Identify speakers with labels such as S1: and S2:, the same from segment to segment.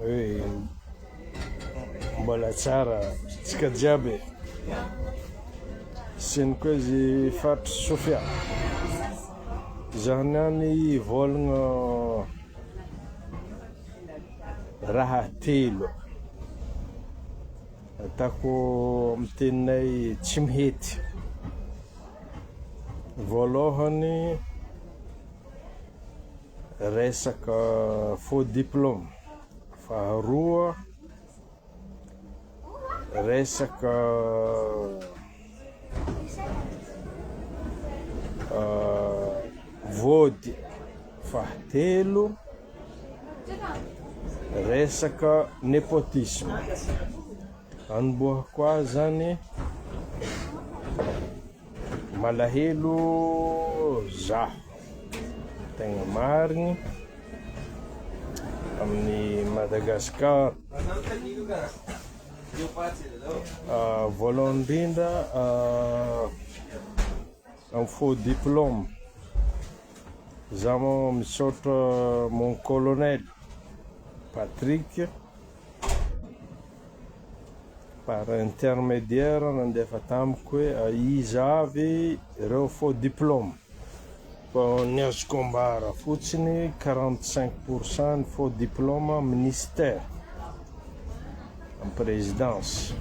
S1: hoe mbola tsara tsika jiaby. Siny koa izy faritry Sofia. Zaho niany vôlagna raha telo. Ataoko amin'ny teninay tsy mihety. Voalohany resaka faux diplôme. Faharoa resaka vôdy. Fahatelo resaka népotisme. Anombohako azy zany malahelo zaho tegna marigny amin'ny Madagasikara. Voalohany indrindra amin'ny faux diplôme. Zaho misaotra mon colonel Patrick par intermédiaire nandefa tamiko hoe iza avy ireo faux diplôme. Ny azoko ambara fotsiny 45% ny faux diplôme ministère amin'ny présidence.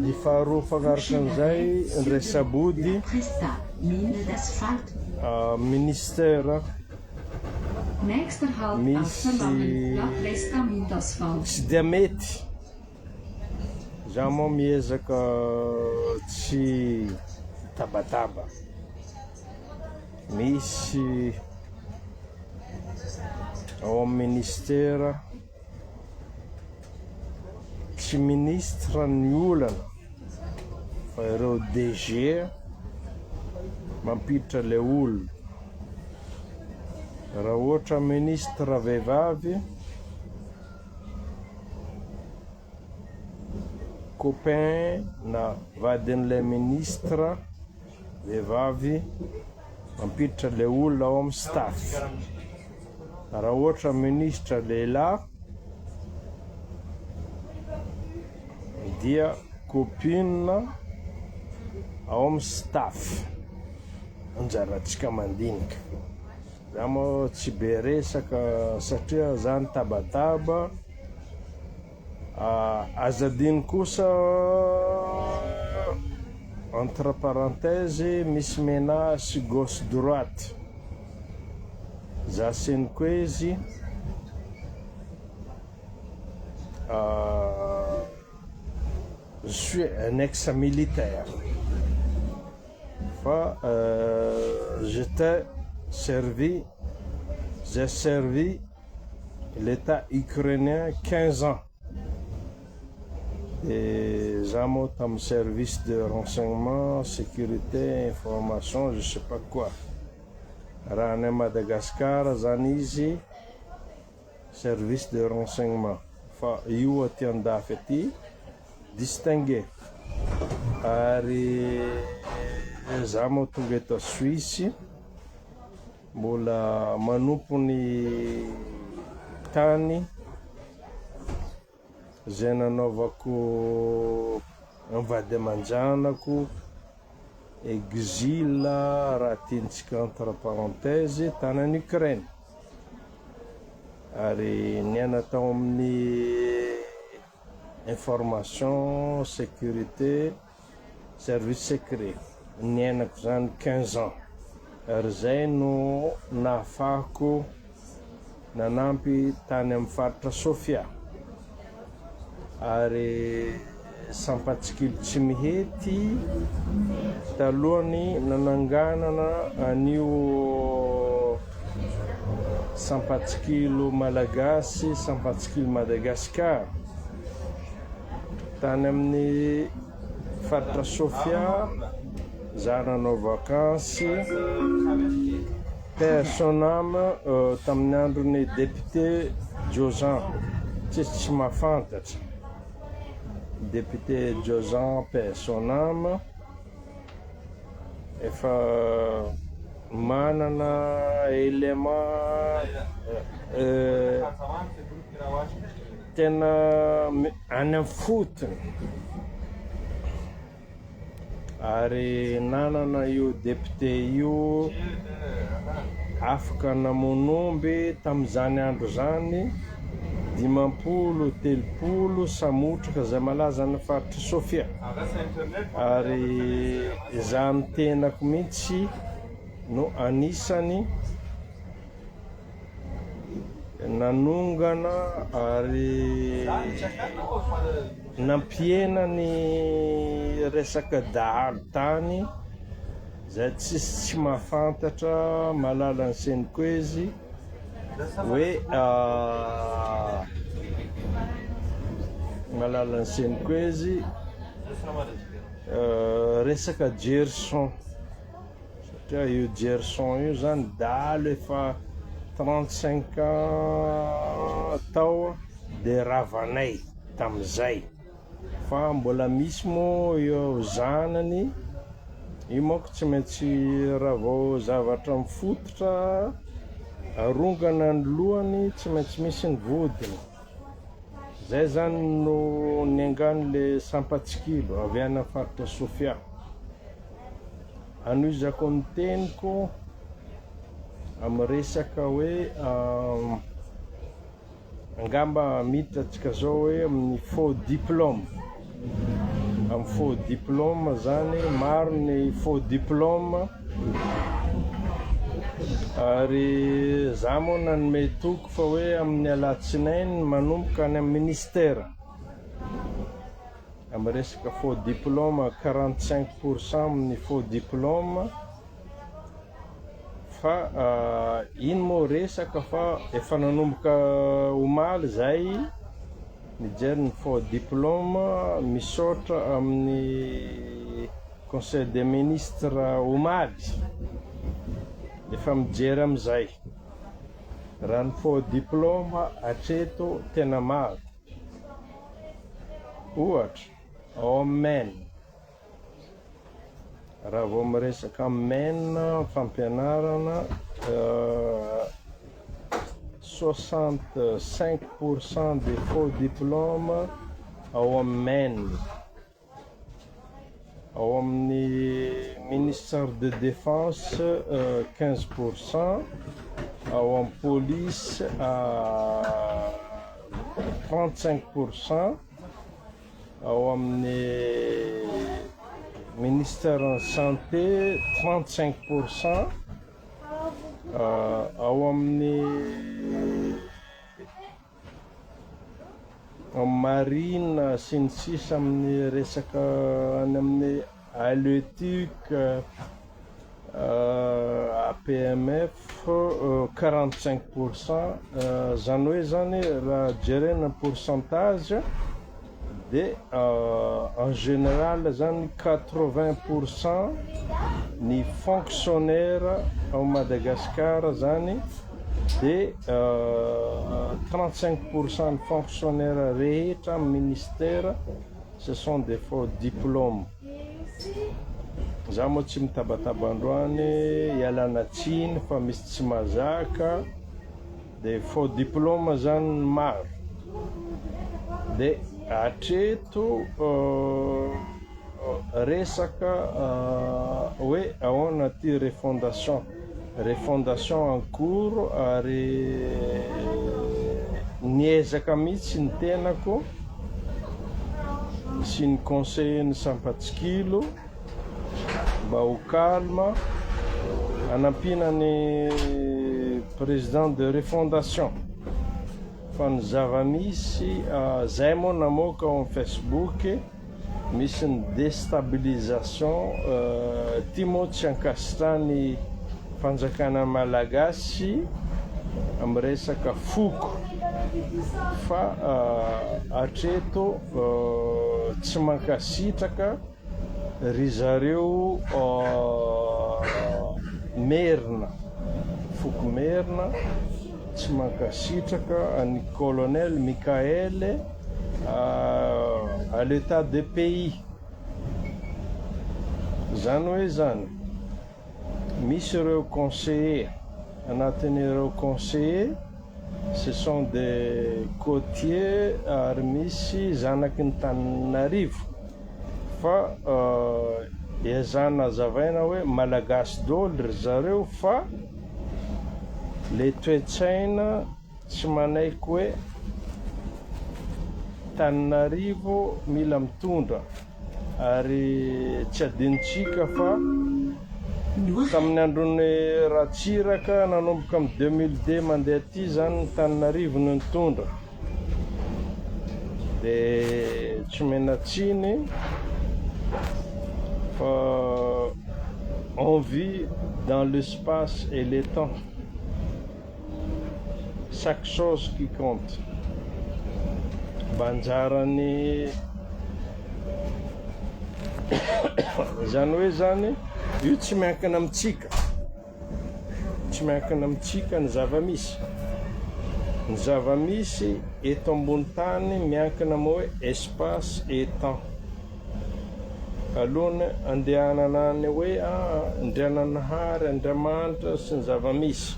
S1: Ny faharoa fagnaraka an'izay indray sabody ministère misy tsy dia mety. Zaho moa miezaka tsy tabataba. Misy ao amin'ny ministère tsy ministre ny olana fa ireo DG mampiditra le olona. Raha ohatra ministre vehivavy, copain na vadin'ilay ministre vehivavy mampiditra le olona ao amin'ny staff. Raha ohatra ministre lehilahy dia copine ao amin'ny staff. Anjarantsika mandinika. Zaho moa tsy be resaka satria zaho ny tabataba. Azadiny kosa entre parenthèses misy menace gauche droite. Za siny koa izy je suis un ex-militaire. J'ai servi l'État ukrainien 15 ans. Et j'ai monté comme service de renseignement, sécurité, information, je sais pas quoi. Rané Madagascar, Zanizi, service de renseignement. Fa io aty andafy aty distingué. Ary za moa tonga eto Suisse, mbola manompo ny tany zay nanaovako mivady aman-janako, exil raha tiantsika entre parenthèses tany any Ukraine. Ary niaina tao amin'ny information, sécurité, service secret. Niainako zany 15 ans. Ary zay no nahafahako nanampy tany amin'ny faritra Sofia. Ary sampatsikilo tsy mihety talohany nananganana anio sampatsikilo malagasy, sampatsikilo Madagasikara. Tany amin'ny faritra Sofia za nanao vakansy. Paix son âme tamin'ny andron'ny député Jozan, tsy mahafantatra. Député Jozan, paix son âme, efa manana élément tena any amin'ny fotony ary nanana io député io afaka namonomby tamin'izany andro zany 50-telopolo samotraka zay malaza ny faritra Sofia ary izany tenako mihitsy no anisany nanongana ary nampiena ny resaka dahalo tany zay tsy mahafantatra malala ny seniko izy hoe malala ny seniko izy resaka Gerson satria io Gerson io zany dahalo efa 35 ans tao de ravanay tamizay fa mbola misy mo io zanany io moko tsy maintsy raha vao zavatra mifototra arongana ny lohany tsy maintsy misy ny vodiny zay zany no niangany le Sampatsikilo avy any amin'ny faritra Sofia anoizako ny teniko amin'ny resaka hoe angamba miditra atsika zao hoe amin'ny faux diplôme amin'ny faux diplôme zany maro ny faux diplôme ary za moa nanome toko fa hoe amin'ny alatsinainy manomboka any amin'ny ministère amin'ny resaka faux diplôme 45% amin'ny faux diplôme fa iny moa resaka fa efa nanomboka omaly zay nijery ny faux diplôme misaotra amin'ny conseil des ministres omaly efa mijery amizay raha ny faux diplôme hatreto tena maro ohatra ao Maine raha vao miresaka Maine fampianarana 65% des faux diplômes ao amin'ny Maine ao amin'ny ministère de défense 15%, ao amin'ny police 35%, ao amin'ny ministère de santé 35%, ao amin'ny marine sy ny sisa amin'ny resaka any amin'ny halieutique APMF 45%, zany hoe zany raha jerena pourcentage de en général zany 80% ny fonctionnaire au Madagascar zany de 35% de fonctionnaires rehetra ministère ce sont des faux diplômes. Za moa tsy mitabataba androany ialana tsiny fa misy tsy mazaka de faux diplôme zany maro de hatreto resaka hoe ahoana ty refondation en cours ary niezaka mihitsy ny tenako sy ny conseiller ny Sampatsikilo mba ho calme anampina ny président de refondation fa ny zava-misy zay moa namoaka ao amin'ny Facebook misy ny déstabilisation ty moa tsy ankasitrany fanjakana malagasy amin'ny resaka foko fa hatreto tsy mankasitraka ry zareo merina foko merina tsy mankasitraka any colonel Mikael à l'état de pays zany hoe zany misy ireo conseiller anatin'ireo conseiller ce sont des côtiers ary misy zanaky ny Tananarivo fa iazana hazavaina hoe malagasy daholo ry zareo fa le toe-tsaina tsy manaiky hoe Tananarivo mila mitondra ary tsy adinontsika fa tamin'ny andron'ny Ratsiraka nanomboka amin'ny 2002 mandeha aty zany ny Tananarivo no nitondra dia tsy menatsiny fa on vit dans l'espace et le temps, chaque chose qui compte. Banjarany zany hoe zany io tsy miankina amintsika, tsy miankina amintsika ny zava-misy. Ny zava-misy eto ambony tany miankina amin'ny hoe espace et temps. Alohany andehanana any hoe Andriananahary, Andriamanitra sy ny zava-misy.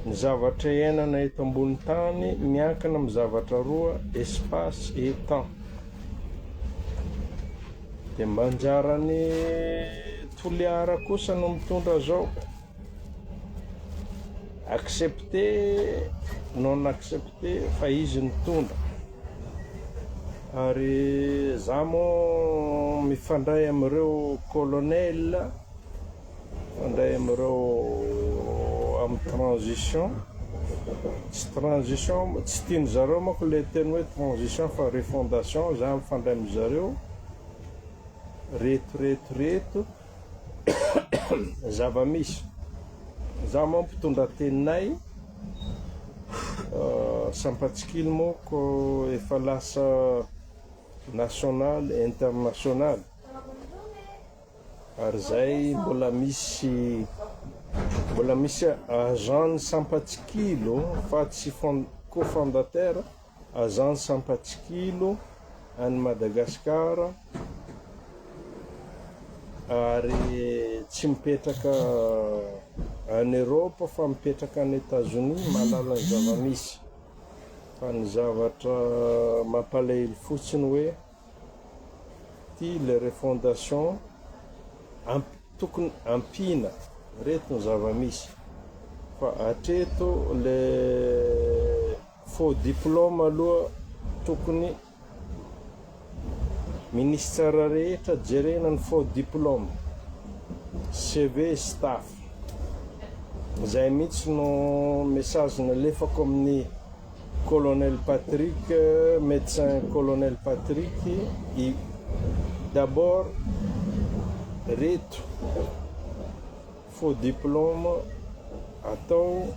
S1: Ny zavatra iainana eto ambony tany miankina amin'ny zavatra roa, espace et temps. Dia Banjarany Toliara kosa no mitondra zao. Accepté, non accepté, fa izy mitondra. Ary za moa mifandray amin'ireo colonel, mifandray amin'ireo amin'ny transition. Tsy transition, tsy tiany zareo manko le teny hoe transition fa refondation, za mifandray amin'ny zareo. Reto zava-misy. Za moa mpitondra teninay Sampatsikilo moa efa lasa national, international. Ary zay mbola misy agent Sampatsikilo fa tsy cofondateur, agent Sampatsikilo any Madagasikara. Ary tsy mipetraka any Europe fa mipetraka any États-Unis malala ny zava-misy. Fa ny zavatra mampalahelo fotsiny hoe ty le refondation tokony ampina reto ny zava-misy. Fa hatreto le faux diplôme aloha tokony ministère rehetra jerena ny faux diplôme, CV, staff. Zay mihitsy no message nalefako amin'ny colonel Patrick, médecin colonel Patrick, d'abord reto faux diplôme atao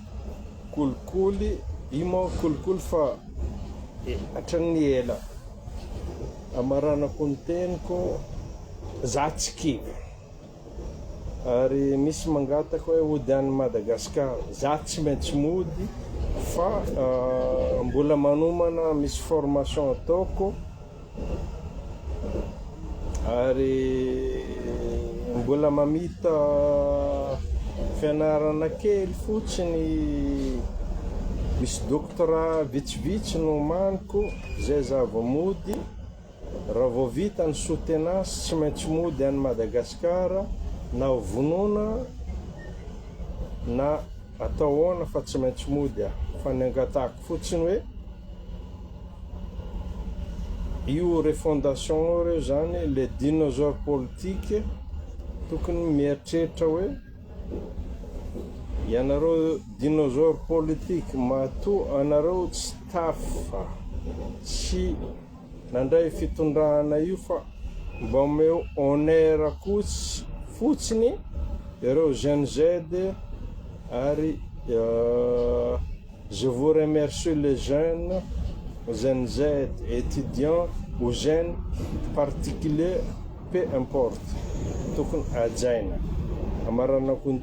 S1: kolikoly, io moa kolikoly fa hatrany ela. Amaranako ny teniko za tsy kivy. Ary misy mangataka hoe ody any Madagasikara, za tsy maintsy mody fa mbola manomana misy formation ataoko ary mbola mamita fianarana kely fotsiny, misy doctorat vitsivitsy no maniko, zay za vao mody. Raha vao vita ny soutenance tsy maintsy mody any Madagasikara na vonona na atao hoana fa tsy maintsy mody aho. Fa ny angatahako fotsiny hoe io refondation reo zany le dinosaure politique tokony mieritreritra hoe ianareo dinosaure politique matoa anareo tsy tafa, tsy nandray fitondrana io fa mba omeo honneur fotsiny ireo Gen Z ary je vous remercie les jeunes, Gen Z, étudiants ou jeunes particuliers, peu importe. Tokony ajaina. Amaranako